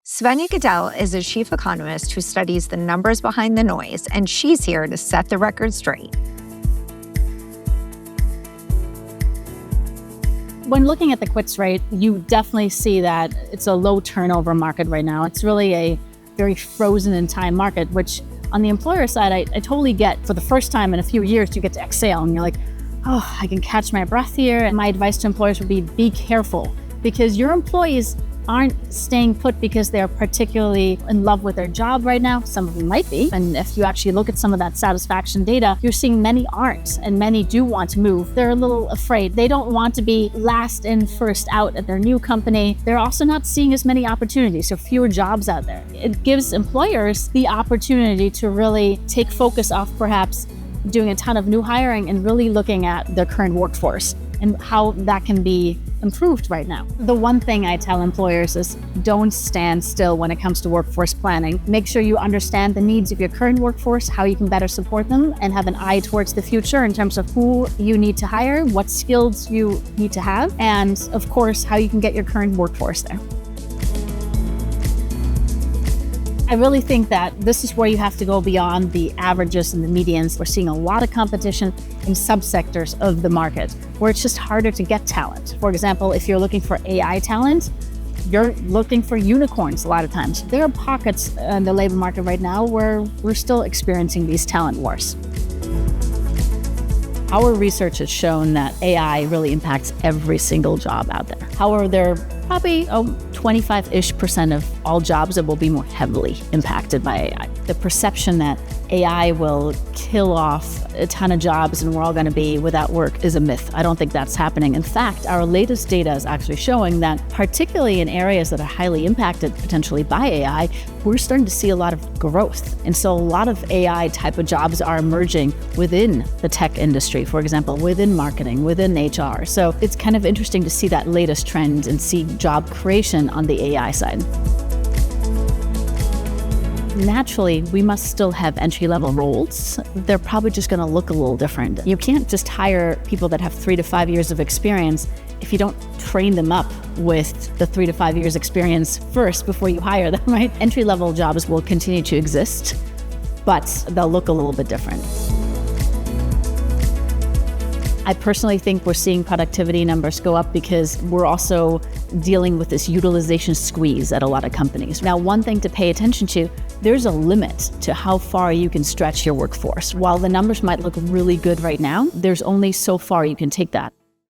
Svenja Gudell is a chief economist who studies the numbers behind the noise, and she's here to set the record straight. When looking at the quits rate, you definitely see that it's a low turnover market right now. It's really a very frozen in time market, which on the employer side, I totally get. For the first time in a few years, you get to exhale and you're like, oh, I can catch my breath here. And my advice to employers would be careful, because your employees aren't staying put because they're particularly in love with their job right now. Some of them might be. And if you actually look at some of that satisfaction data, you're seeing many aren't, and many do want to move. They're a little afraid. They don't want to be last in, first out at their new company. They're also not seeing as many opportunities, so fewer jobs out there. It gives employers the opportunity to really take focus off perhaps doing a ton of new hiring and really looking at their current workforce and how that can be improved right now. The one thing I tell employers is don't stand still when it comes to workforce planning. Make sure you understand the needs of your current workforce, how you can better support them, and have an eye towards the future in terms of who you need to hire, what skills you need to have, and of course, how you can get your current workforce there. I really think that this is where you have to go beyond the averages and the medians. We're seeing a lot of competition in subsectors of the market where it's just harder to get talent. For example, if you're looking for AI talent, you're looking for unicorns a lot of times. There are pockets in the labor market right now where we're still experiencing these talent wars. Our research has shown that AI really impacts every single job out there. However, there are probably 25-ish% of all jobs that will be more heavily impacted by AI. The perception that AI will kill off a ton of jobs and we're all going to be without work is a myth. I don't think that's happening. In fact, our latest data is actually showing that particularly in areas that are highly impacted potentially by AI, we're starting to see a lot of growth. And so a lot of AI type of jobs are emerging within the tech industry, for example, within marketing, within HR. So it's kind of interesting to see that latest trend and see job creation on the AI side. Naturally, we must still have entry-level roles. They're probably just going to look a little different. You can't just hire people that have 3 to 5 years of experience if you don't train them up with the 3 to 5 years experience first before you hire them, right? Entry-level jobs will continue to exist, but they'll look a little bit different. I personally think we're seeing productivity numbers go up because we're also dealing with this utilization squeeze at a lot of companies. Now, one thing to pay attention to, there's a limit to how far you can stretch your workforce. While the numbers might look really good right now, there's only so far you can take that.